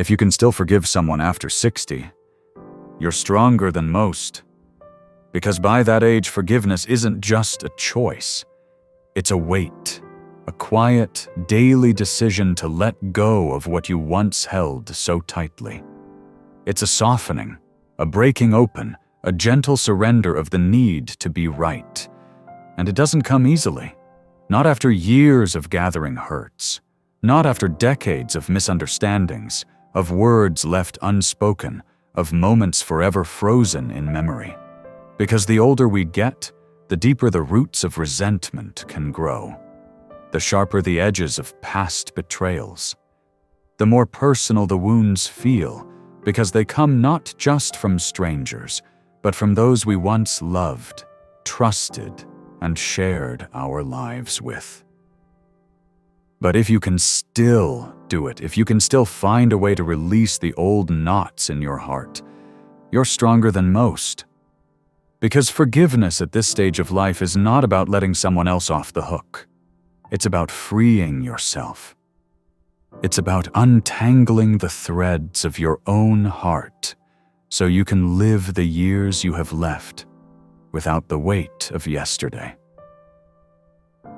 If you can still forgive someone after 60, you're stronger than most. Because by that age, forgiveness isn't just a choice. It's a weight, a quiet, daily decision to let go of what you once held so tightly. It's a softening, a breaking open, a gentle surrender of the need to be right. And it doesn't come easily. Not after years of gathering hurts. Not after decades of misunderstandings, of words left unspoken, of moments forever frozen in memory. Because the older we get, the deeper the roots of resentment can grow. The sharper the edges of past betrayals. The more personal the wounds feel, because they come not just from strangers, but from those we once loved, trusted, and shared our lives with. But if you can still do it, if you can still find a way to release the old knots in your heart, you're stronger than most. Because forgiveness at this stage of life is not about letting someone else off the hook. It's about freeing yourself. It's about untangling the threads of your own heart so you can live the years you have left without the weight of yesterday.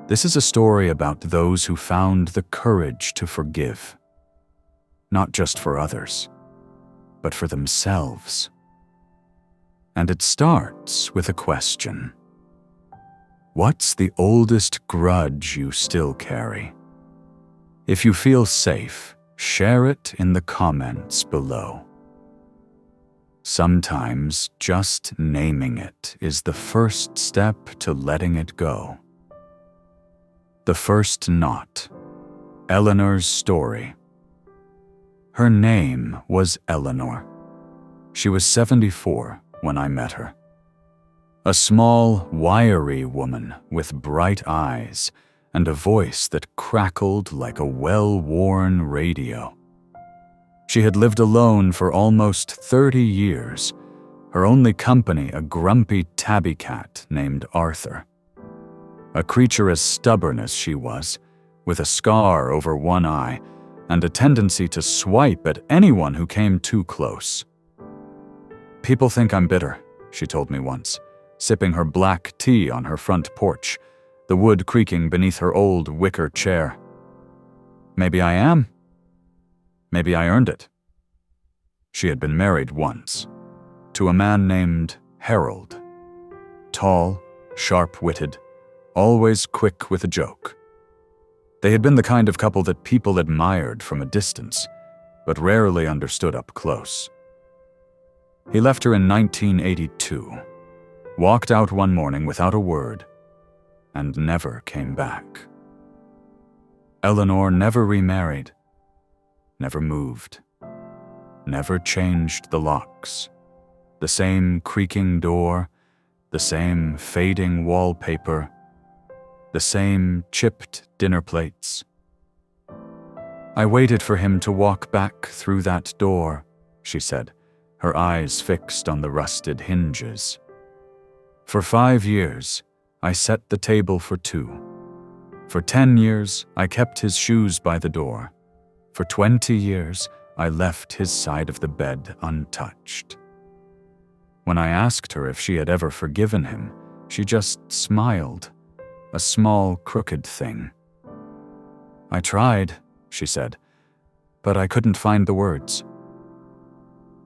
This is a story about those who found the courage to forgive, not just for others, but for themselves. And it starts with a question. What's the oldest grudge you still carry? If you feel safe, share it in the comments below. Sometimes just naming it is the first step to letting it go. The first knot. Eleanor's story. Her name was Eleanor. She was 74 when I met her. A small, wiry woman with bright eyes and a voice that crackled like a well-worn radio. She had lived alone for almost 30 years, her only company a grumpy tabby cat named Arthur. A creature as stubborn as she was, with a scar over one eye and a tendency to swipe at anyone who came too close. "People think I'm bitter," she told me once, sipping her black tea on her front porch, the wood creaking beneath her old wicker chair. Maybe I am. Maybe I earned it. She had been married once, to a man named Harold. Tall, sharp-witted, always quick with a joke. They had been the kind of couple that people admired from a distance, but rarely understood up close. He left her in 1982, walked out one morning without a word, and never came back. Eleanor never remarried, never moved, never changed the locks, the same creaking door, the same fading wallpaper, the same chipped dinner plates. "I waited for him to walk back through that door," she said, her eyes fixed on the rusted hinges. "For 5 years, I set the table for 2. For 10 years, I kept his shoes by the door. For 20 years, I left his side of the bed untouched." When I asked her if she had ever forgiven him, she just smiled, a small, crooked thing. "I tried," she said, "but I couldn't find the words."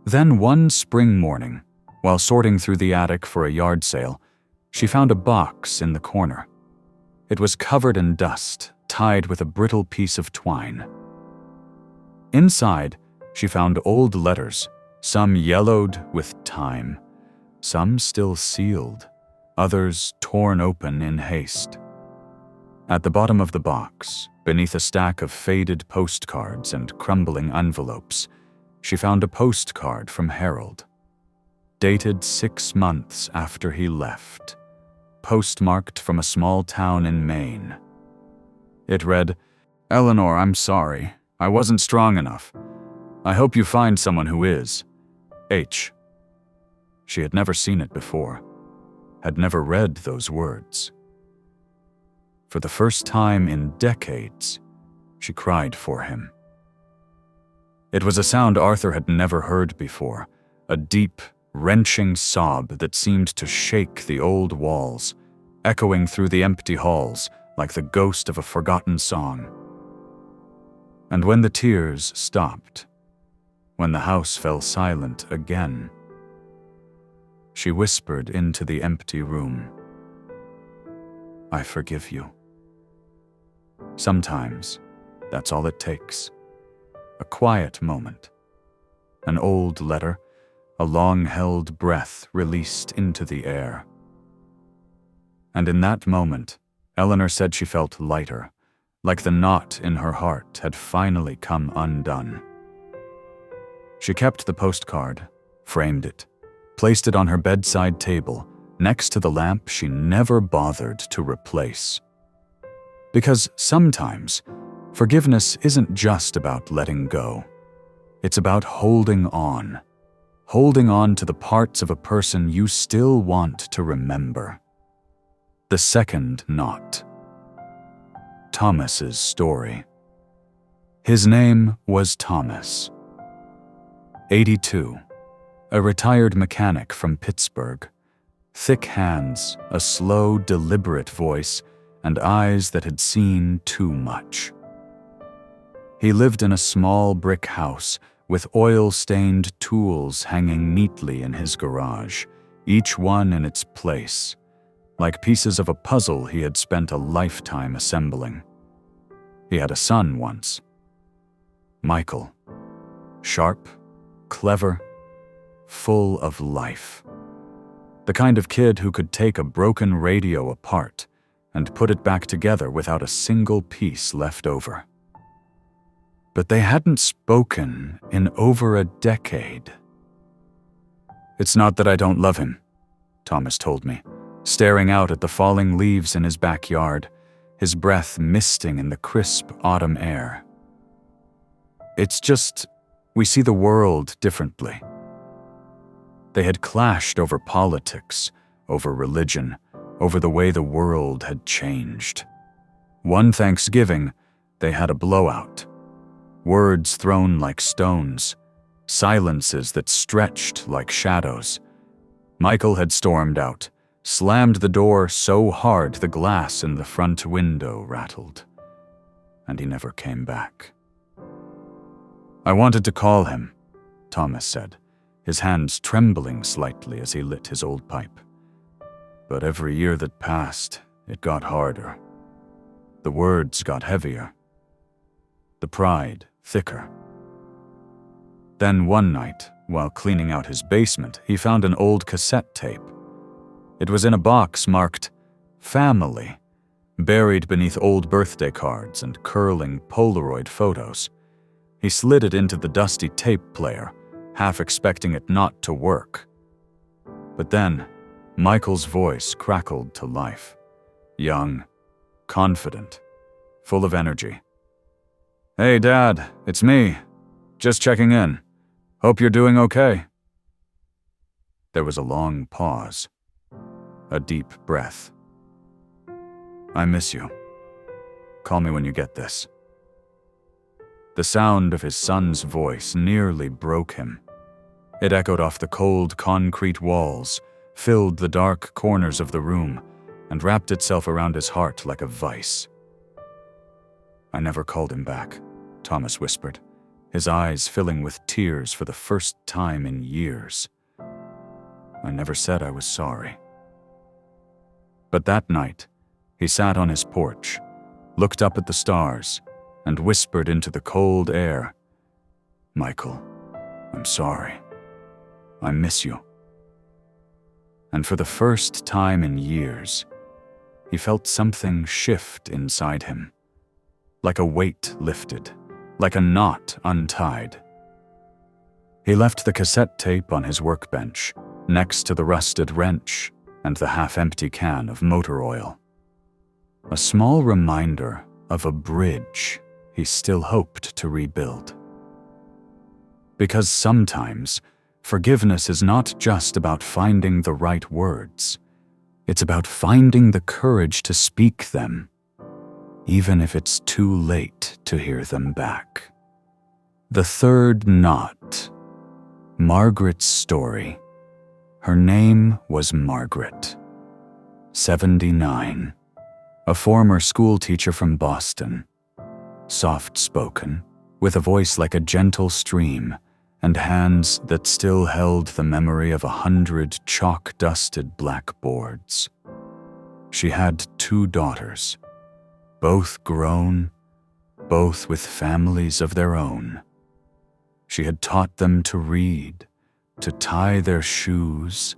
Then one spring morning, while sorting through the attic for a yard sale, she found a box in the corner. It was covered in dust, tied with a brittle piece of twine. Inside, she found old letters, some yellowed with time, some still sealed, others torn open in haste. At the bottom of the box, beneath a stack of faded postcards and crumbling envelopes, she found a postcard from Harold, dated 6 months after he left, postmarked from a small town in Maine. It read, "Eleanor, I'm sorry. I wasn't strong enough. I hope you find someone who is. H." She had never seen it before, had never read those words. For the first time in decades, she cried for him. It was a sound Arthur had never heard before, a deep, wrenching sob that seemed to shake the old walls, echoing through the empty halls like the ghost of a forgotten song. And when the tears stopped, when the house fell silent again, she whispered into the empty room, "I forgive you." Sometimes, that's all it takes. A quiet moment, an old letter, a long-held breath released into the air. And in that moment, Eleanor said she felt lighter, like the knot in her heart had finally come undone. She kept the postcard, framed it, placed it on her bedside table, next to the lamp she never bothered to replace. Because sometimes, forgiveness isn't just about letting go. It's about holding on to the parts of a person you still want to remember. The second knot. Thomas's story. His name was Thomas. 82, a retired mechanic from Pittsburgh. Thick hands, a slow, deliberate voice, and eyes that had seen too much. He lived in a small brick house with oil-stained tools hanging neatly in his garage, each one in its place, like pieces of a puzzle he had spent a lifetime assembling. He had a son once, Michael. Sharp, clever, full of life. The kind of kid who could take a broken radio apart and put it back together without a single piece left over. But they hadn't spoken in over a decade. "It's not that I don't love him," Thomas told me, staring out at the falling leaves in his backyard, his breath misting in the crisp autumn air. "It's just, we see the world differently." They had clashed over politics, over religion, over the way the world had changed. One Thanksgiving, they had a blowout. Words thrown like stones, silences that stretched like shadows. Michael had stormed out, slammed the door so hard the glass in the front window rattled, and he never came back. "I wanted to call him," Thomas said, his hands trembling slightly as he lit his old pipe. "But every year that passed, it got harder. The words got heavier. The pride thicker." Then one night, while cleaning out his basement, he found an old cassette tape. It was in a box marked "Family," buried beneath old birthday cards and curling Polaroid photos. He slid it into the dusty tape player, half expecting it not to work. But then, Michael's voice crackled to life. Young, confident, full of energy. "Hey, Dad, it's me. Just checking in. Hope you're doing okay." There was a long pause, a deep breath. "I miss you. Call me when you get this." The sound of his son's voice nearly broke him. It echoed off the cold concrete walls, filled the dark corners of the room, and wrapped itself around his heart like a vice. "I never called him back," Thomas whispered, his eyes filling with tears for the first time in years. "I never said I was sorry." But that night, he sat on his porch, looked up at the stars, and whispered into the cold air, "Michael, I'm sorry. I miss you." And for the first time in years, he felt something shift inside him, like a weight lifted, like a knot untied. He left the cassette tape on his workbench, next to the rusted wrench and the half-empty can of motor oil. A small reminder of a bridge he still hoped to rebuild. Because sometimes, forgiveness is not just about finding the right words. It's about finding the courage to speak them, even if it's too late to hear them back. The third knot. Margaret's story. Her name was Margaret. 79. A former schoolteacher from Boston. Soft-spoken, with a voice like a gentle stream, and hands that still held the memory of 100 chalk-dusted blackboards. She had 2 daughters, both grown, both with families of their own. She had taught them to read, to tie their shoes,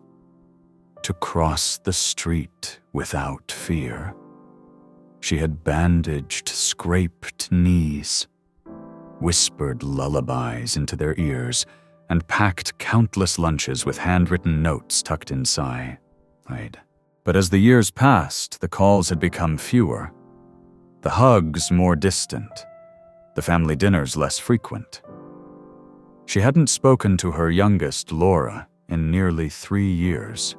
to cross the street without fear. She had bandaged scraped knees, whispered lullabies into their ears, and packed countless lunches with handwritten notes tucked inside. But as the years passed, the calls had become fewer, the hugs more distant, the family dinners less frequent. She hadn't spoken to her youngest, Laura, in nearly 3 years.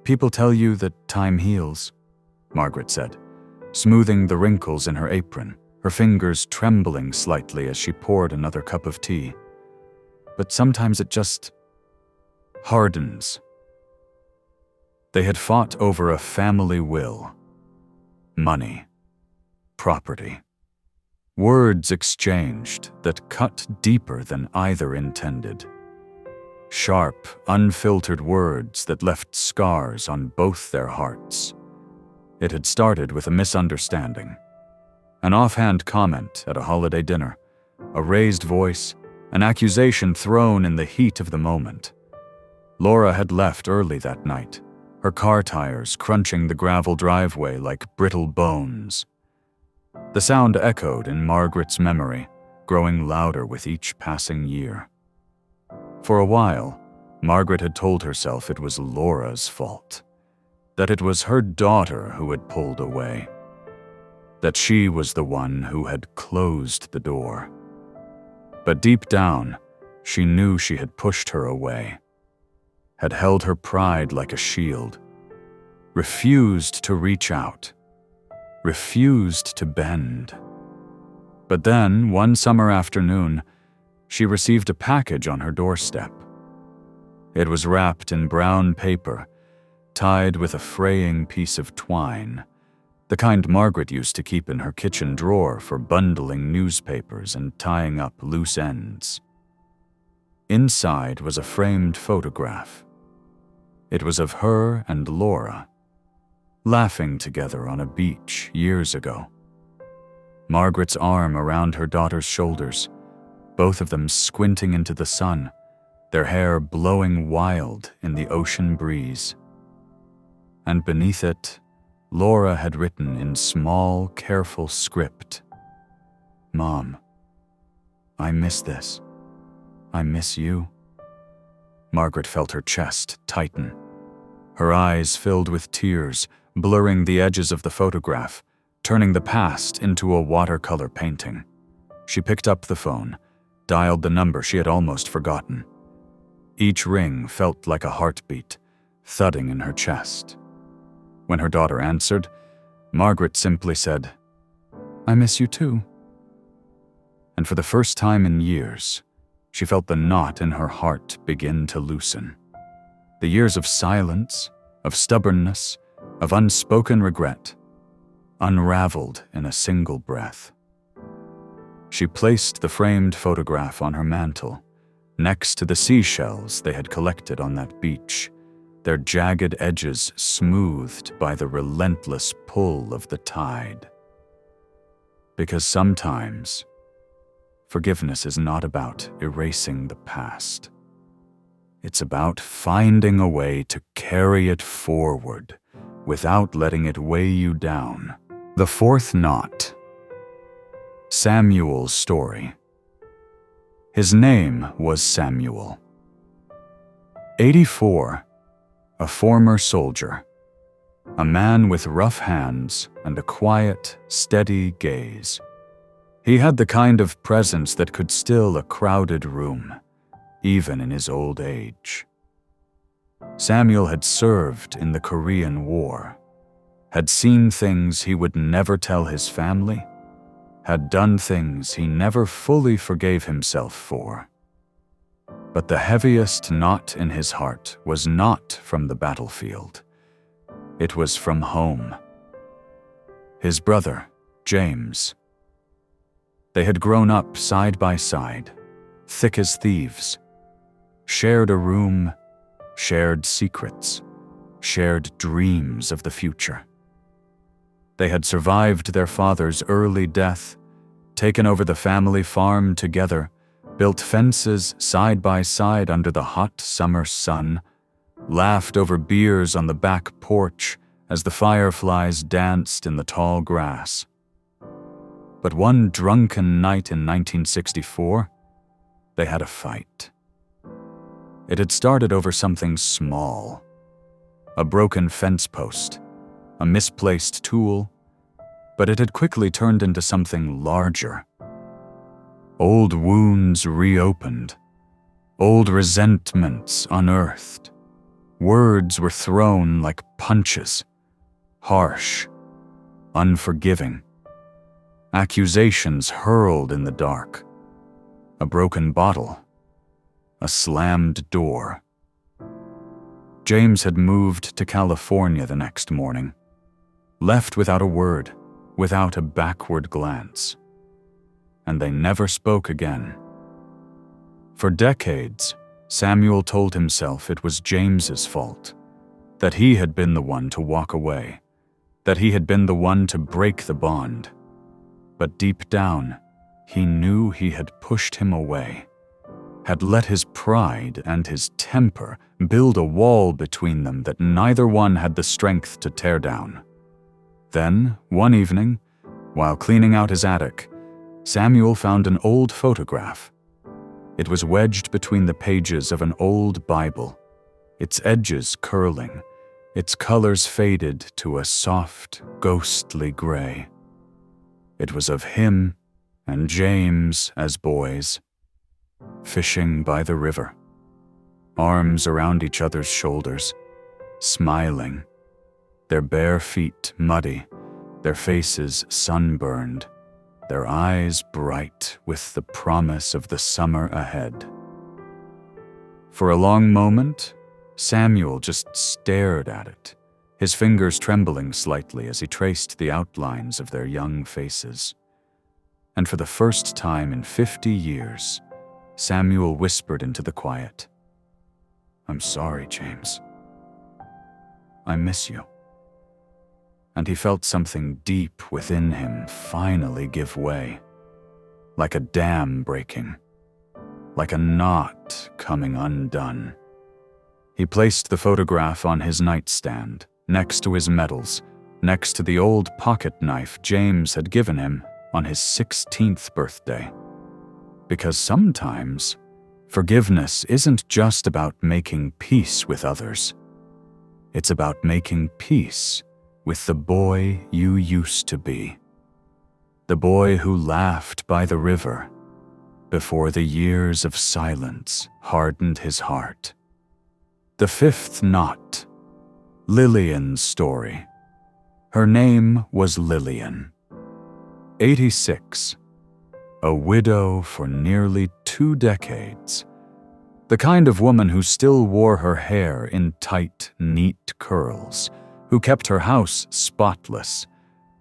"People tell you that time heals," Margaret said, smoothing the wrinkles in her apron, her fingers trembling slightly as she poured another cup of tea. "But sometimes it just hardens." They had fought over a family will, money, property, words exchanged that cut deeper than either intended. Sharp, unfiltered words that left scars on both their hearts. It had started with a misunderstanding, an offhand comment at a holiday dinner, a raised voice, an accusation thrown in the heat of the moment. Laura had left early that night, her car tires crunching the gravel driveway like brittle bones. The sound echoed in Margaret's memory, growing louder with each passing year. For a while, Margaret had told herself it was Laura's fault, that it was her daughter who had pulled away, that she was the one who had closed the door. But deep down, she knew she had pushed her away, had held her pride like a shield, refused to reach out, refused to bend. But then, one summer afternoon, she received a package on her doorstep. It was wrapped in brown paper, tied with a fraying piece of twine, the kind Margaret used to keep in her kitchen drawer for bundling newspapers and tying up loose ends. Inside was a framed photograph. It was of her and Laura, laughing together on a beach years ago. Margaret's arm around her daughter's shoulders, both of them squinting into the sun, their hair blowing wild in the ocean breeze. And beneath it, Laura had written in small, careful script, "Mom, I miss this. I miss you." Margaret felt her chest tighten. Her eyes filled with tears, blurring the edges of the photograph, turning the past into a watercolor painting. She picked up the phone, dialed the number she had almost forgotten. Each ring felt like a heartbeat, thudding in her chest. When her daughter answered, Margaret simply said, "I miss you too." And for the first time in years, she felt the knot in her heart begin to loosen. The years of silence, of stubbornness, of unspoken regret, unraveled in a single breath. She placed the framed photograph on her mantel, next to the seashells they had collected on that beach, their jagged edges smoothed by the relentless pull of the tide. Because sometimes, forgiveness is not about erasing the past. It's about finding a way to carry it forward without letting it weigh you down. The fourth knot. Samuel's story. His name was Samuel. 84, a former soldier, a man with rough hands and a quiet, steady gaze. He had the kind of presence that could still a crowded room, even in his old age. Samuel had served in the Korean War, had seen things he would never tell his family, had done things he never fully forgave himself for. But the heaviest knot in his heart was not from the battlefield. It was from home. His brother, James. They had grown up side by side, thick as thieves, shared a room, shared secrets, shared dreams of the future. They had survived their father's early death, taken over the family farm together, built fences side by side under the hot summer sun, laughed over beers on the back porch as the fireflies danced in the tall grass. But one drunken night in 1964, they had a fight. It had started over something small. A broken fence post, a misplaced tool, but it had quickly turned into something larger. Old wounds reopened, old resentments unearthed. Words were thrown like punches, harsh, unforgiving. Accusations hurled in the dark. A broken bottle, a slammed door. James had moved to California the next morning, left without a word, without a backward glance. And they never spoke again. For decades, Samuel told himself it was James's fault, that he had been the one to walk away, that he had been the one to break the bond. But deep down, he knew he had pushed him away, had let his pride and his temper build a wall between them that neither one had the strength to tear down. Then, one evening, while cleaning out his attic, Samuel found an old photograph. It was wedged between the pages of an old Bible, its edges curling, its colors faded to a soft, ghostly gray. It was of him and James as boys, fishing by the river, arms around each other's shoulders, smiling, their bare feet muddy, their faces sunburned, their eyes bright with the promise of the summer ahead. For a long moment, Samuel just stared at it, his fingers trembling slightly as he traced the outlines of their young faces. And for the first time in 50 years, Samuel whispered into the quiet, "I'm sorry, James. I miss you." And he felt something deep within him finally give way, like a dam breaking, like a knot coming undone. He placed the photograph on his nightstand, next to his medals, next to the old pocket knife James had given him on his 16th birthday. Because sometimes, forgiveness isn't just about making peace with others. It's about making peace with the boy you used to be. The boy who laughed by the river before the years of silence hardened his heart. The fifth knot, Lillian's story. Her name was Lillian. 86, a widow for nearly 2 decades. The kind of woman who still wore her hair in tight, neat curls, who kept her house spotless,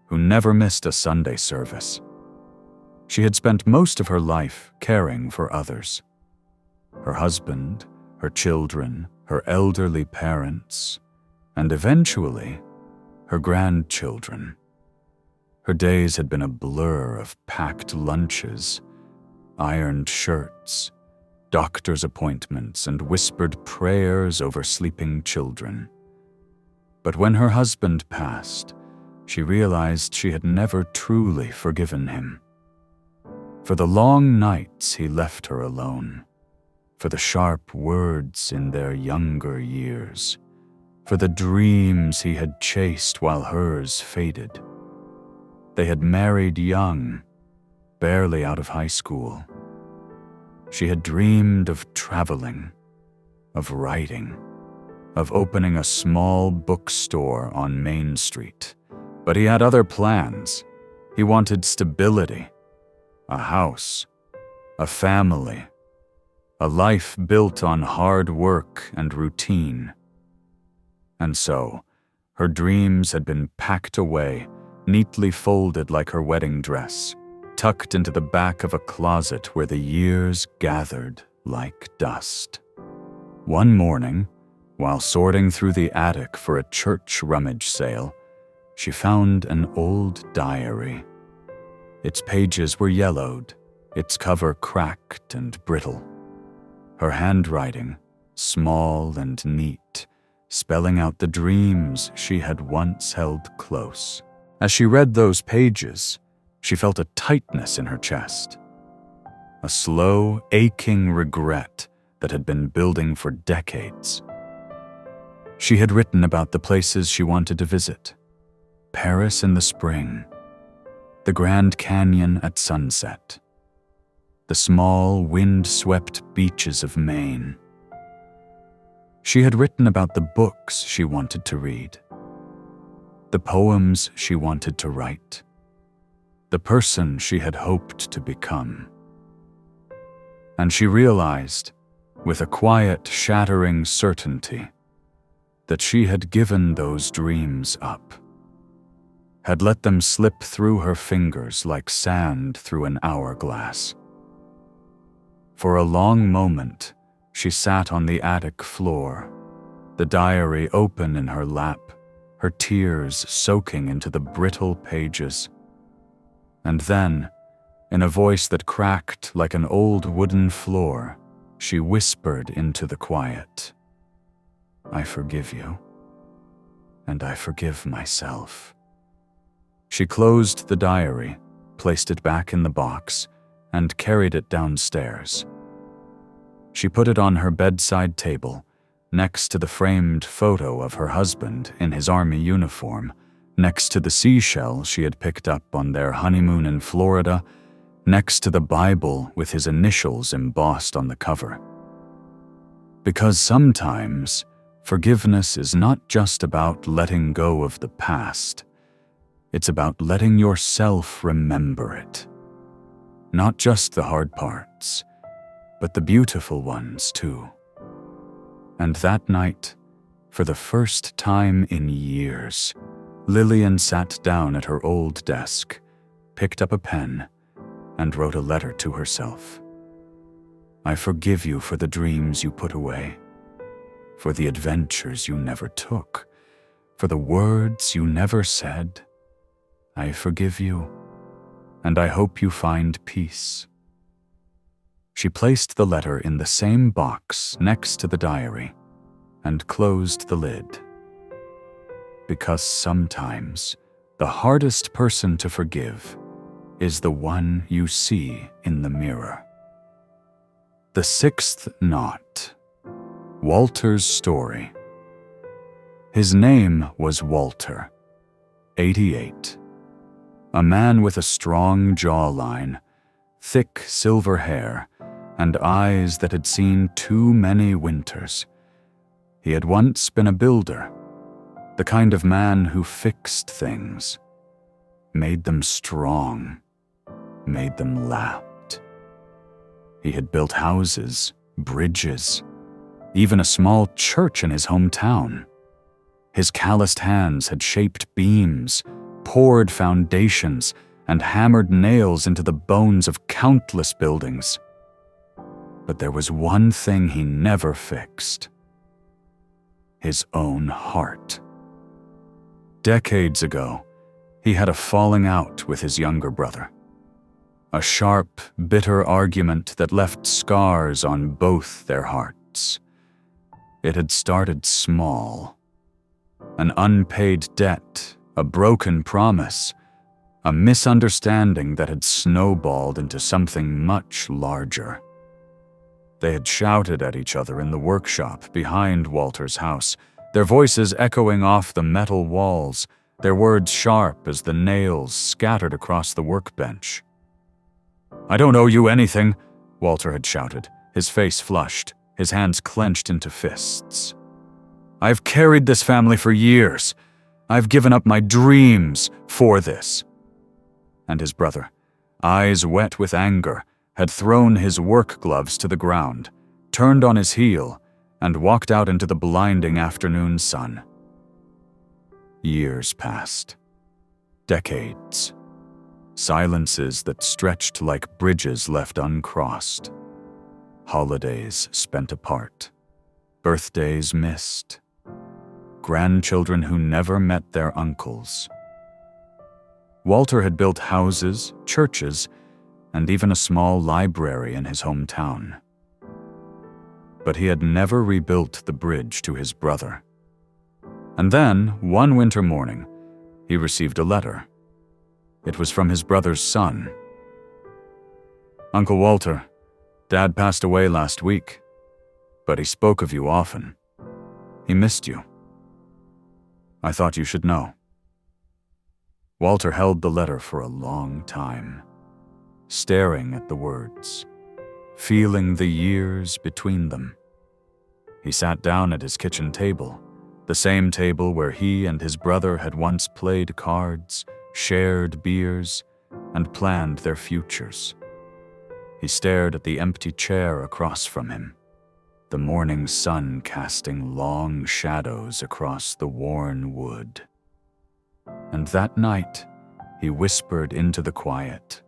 who never missed a Sunday service. She had spent most of her life caring for others. Her husband, her children, her elderly parents, and eventually, her grandchildren. Her days had been a blur of packed lunches, ironed shirts, doctor's appointments, and whispered prayers over sleeping children. But when her husband passed, she realized she had never truly forgiven him. For the long nights he left her alone, for the sharp words in their younger years, for the dreams he had chased while hers faded. They had married young, barely out of high school. She had dreamed of traveling, of writing, of opening a small bookstore on Main Street. But he had other plans. He wanted stability, a house, a family, a life built on hard work and routine. And so, her dreams had been packed away, neatly folded like her wedding dress, tucked into the back of a closet where the years gathered like dust. One morning, while sorting through the attic for a church rummage sale, she found an old diary. Its pages were yellowed, its cover cracked and brittle. Her handwriting, small and neat, spelling out the dreams she had once held close. As she read those pages, she felt a tightness in her chest, a slow, aching regret that had been building for decades. She had written about the places she wanted to visit: Paris in the spring, the Grand Canyon at sunset, the small, wind-swept beaches of Maine. She had written about the books she wanted to read, the poems she wanted to write, the person she had hoped to become. And she realized, with a quiet, shattering certainty, that she had given those dreams up, had let them slip through her fingers like sand through an hourglass. For a long moment, she sat on the attic floor, the diary open in her lap, her tears soaking into the brittle pages. And then, in a voice that cracked like an old wooden floor, she whispered into the quiet, "I forgive you, and I forgive myself." She closed the diary, placed it back in the box, and carried it downstairs. She put it on her bedside table, next to the framed photo of her husband in his army uniform, next to the seashell she had picked up on their honeymoon in Florida, next to the Bible with his initials embossed on the cover. Because sometimes, forgiveness is not just about letting go of the past. It's about letting yourself remember it. Not just the hard parts, but the beautiful ones too. And that night, for the first time in years, Lillian sat down at her old desk, picked up a pen, and wrote a letter to herself. "I forgive you for the dreams you put away, for the adventures you never took, for the words you never said. I forgive you, and I hope you find peace." She placed the letter in the same box next to the diary and closed the lid. Because sometimes the hardest person to forgive is the one you see in the mirror. The sixth knot. Walter's story. His name was Walter, 88. A man with a strong jawline, thick silver hair, and eyes that had seen too many winters. He had once been a builder, the kind of man who fixed things, made them strong, made them last. He had built houses, bridges, even a small church in his hometown. His calloused hands had shaped beams, poured foundations, and hammered nails into the bones of countless buildings. But there was one thing he never fixed: his own heart. Decades ago, he had a falling out with his younger brother. A sharp, bitter argument that left scars on both their hearts. It had started small. An unpaid debt, a broken promise, a misunderstanding that had snowballed into something much larger. They had shouted at each other in the workshop behind Walter's house, their voices echoing off the metal walls, their words sharp as the nails scattered across the workbench. "I don't owe you anything," Walter had shouted, his face flushed, his hands clenched into fists. "I've carried this family for years. I've given up my dreams for this." And his brother, eyes wet with anger, had thrown his work gloves to the ground, turned on his heel, and walked out into the blinding afternoon sun. Years passed. Decades. Silences that stretched like bridges left uncrossed. Holidays spent apart. Birthdays missed. Grandchildren who never met their uncles. Walter had built houses, churches, and even a small library in his hometown. But he had never rebuilt the bridge to his brother. And then, one winter morning, he received a letter. It was from his brother's son. "Uncle Walter, Dad passed away last week, but he spoke of you often. He missed you. I thought you should know." Walter held the letter for a long time, staring at the words, feeling the years between them. He sat down at his kitchen table, the same table where he and his brother had once played cards, shared beers, and planned their futures. He stared at the empty chair across from him, the morning sun casting long shadows across the worn wood. And that night, he whispered into the quiet,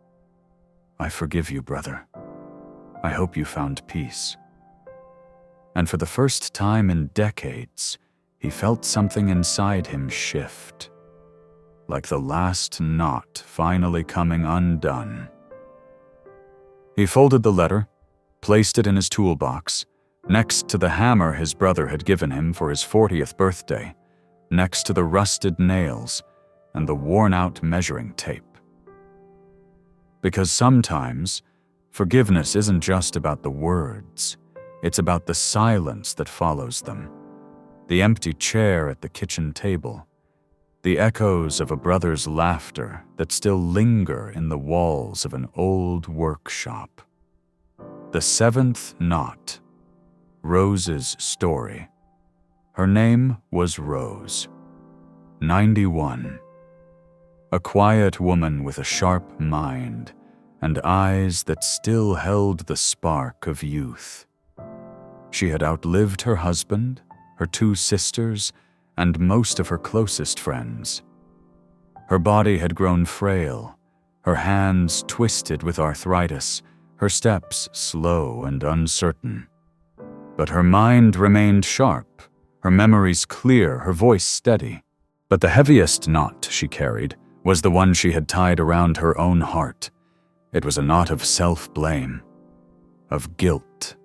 "I forgive you, brother. I hope you found peace." And for the first time in decades, he felt something inside him shift, like the last knot finally coming undone. He folded the letter, placed it in his toolbox, next to the hammer his brother had given him for his 40th birthday, next to the rusted nails and the worn-out measuring tape. Because sometimes, forgiveness isn't just about the words, it's about the silence that follows them, the empty chair at the kitchen table, the echoes of a brother's laughter that still linger in the walls of an old workshop. The seventh knot, Rose's story. Her name was Rose, 91. A quiet woman with a sharp mind and eyes that still held the spark of youth. She had outlived her husband, her 2 sisters, and most of her closest friends. Her body had grown frail, her hands twisted with arthritis, her steps slow and uncertain. But her mind remained sharp, her memories clear, her voice steady. But the heaviest knot she carried was the one she had tied around her own heart. It was a knot of self-blame, of guilt,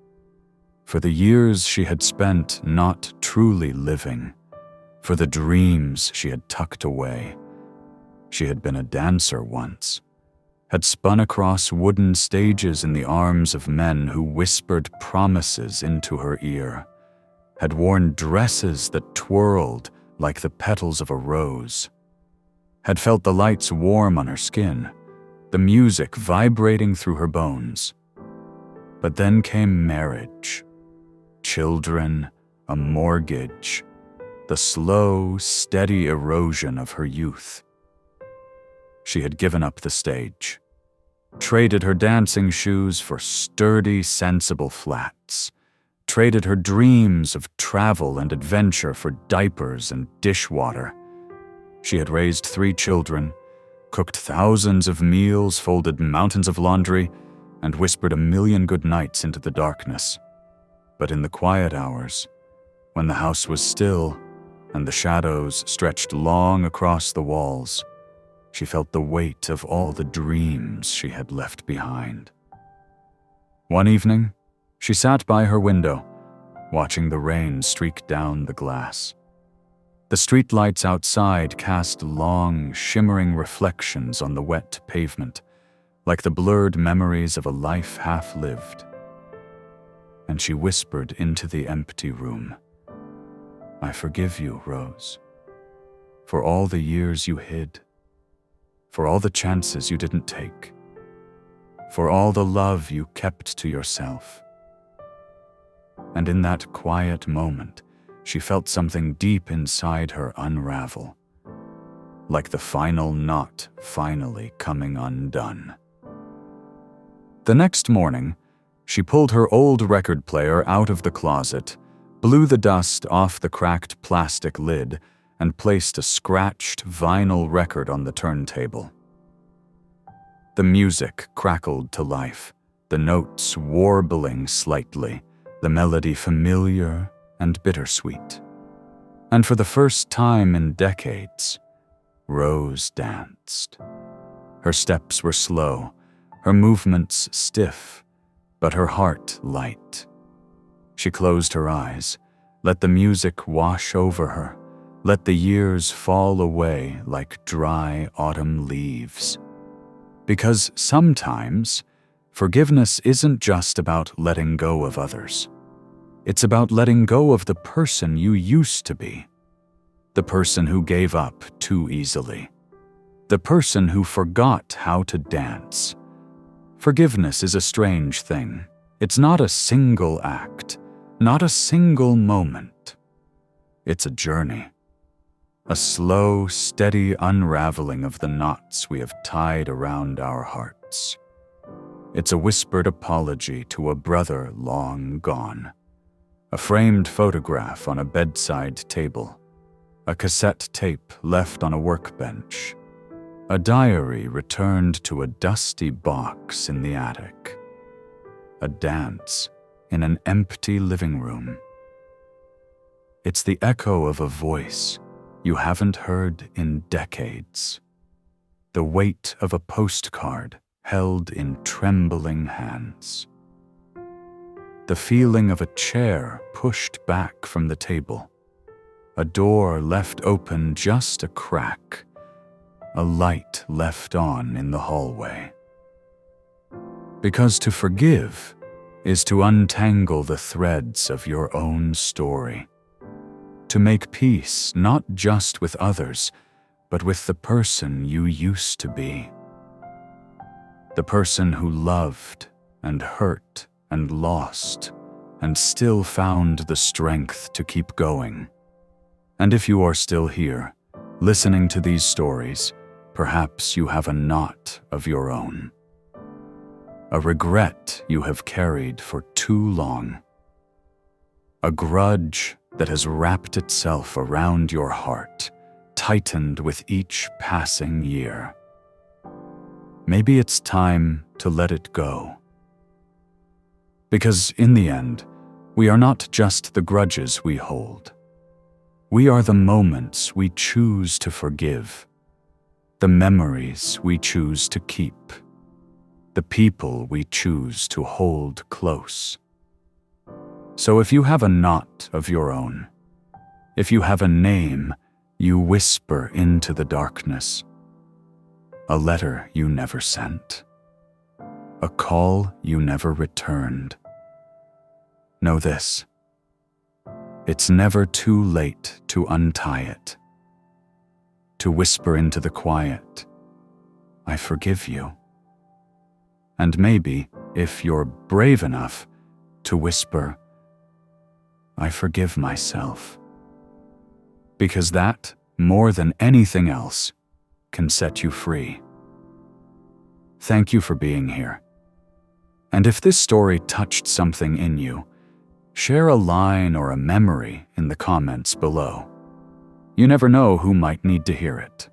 for the years she had spent not truly living, for the dreams she had tucked away. She had been a dancer once, had spun across wooden stages in the arms of men who whispered promises into her ear, had worn dresses that twirled like the petals of a rose, had felt the lights warm on her skin, the music vibrating through her bones. But then came marriage, children, a mortgage, the slow, steady erosion of her youth. She had given up the stage, traded her dancing shoes for sturdy, sensible flats, traded her dreams of travel and adventure for diapers and dishwater. She had raised 3 children, cooked thousands of meals, folded mountains of laundry, and whispered a million good nights into the darkness. But in the quiet hours, when the house was still and the shadows stretched long across the walls, she felt the weight of all the dreams she had left behind. One evening, she sat by her window, watching the rain streak down the glass. The streetlights outside cast long, shimmering reflections on the wet pavement, like the blurred memories of a life half-lived. And she whispered into the empty room, "I forgive you, Rose, for all the years you hid, for all the chances you didn't take, for all the love you kept to yourself." And in that quiet moment, she felt something deep inside her unravel, like the final knot finally coming undone. The next morning, she pulled her old record player out of the closet, blew the dust off the cracked plastic lid, and placed a scratched vinyl record on the turntable. The music crackled to life, the notes warbling slightly, the melody familiar and bittersweet. And for the first time in decades, Rose danced. Her steps were slow, her movements stiff, but her heart light. She closed her eyes, let the music wash over her, let the years fall away like dry autumn leaves. Because sometimes, forgiveness isn't just about letting go of others. It's about letting go of the person you used to be, the person who gave up too easily, the person who forgot how to dance. Forgiveness is a strange thing. It's not a single act, not a single moment. It's a journey, a slow, steady unraveling of the knots we have tied around our hearts. It's a whispered apology to a brother long gone, a framed photograph on a bedside table, a cassette tape left on a workbench, a diary returned to a dusty box in the attic, a dance in an empty living room. It's the echo of a voice you haven't heard in decades, the weight of a postcard held in trembling hands, the feeling of a chair pushed back from the table, a door left open just a crack, a light left on in the hallway. Because to forgive is to untangle the threads of your own story, to make peace not just with others, but with the person you used to be, the person who loved and hurt and lost and still found the strength to keep going. And if you are still here, listening to these stories, perhaps you have a knot of your own, a regret you have carried for too long, a grudge that has wrapped itself around your heart, tightened with each passing year. Maybe it's time to let it go. Because in the end, we are not just the grudges we hold. We are the moments we choose to forgive, the memories we choose to keep, the people we choose to hold close. So if you have a knot of your own, if you have a name you whisper into the darkness, a letter you never sent, a call you never returned, know this: it's never too late to untie it, to whisper into the quiet, "I forgive you." And maybe, if you're brave enough, to whisper, "I forgive myself." Because that, more than anything else, can set you free. Thank you for being here. And if this story touched something in you, share a line or a memory in the comments below. You never know who might need to hear it.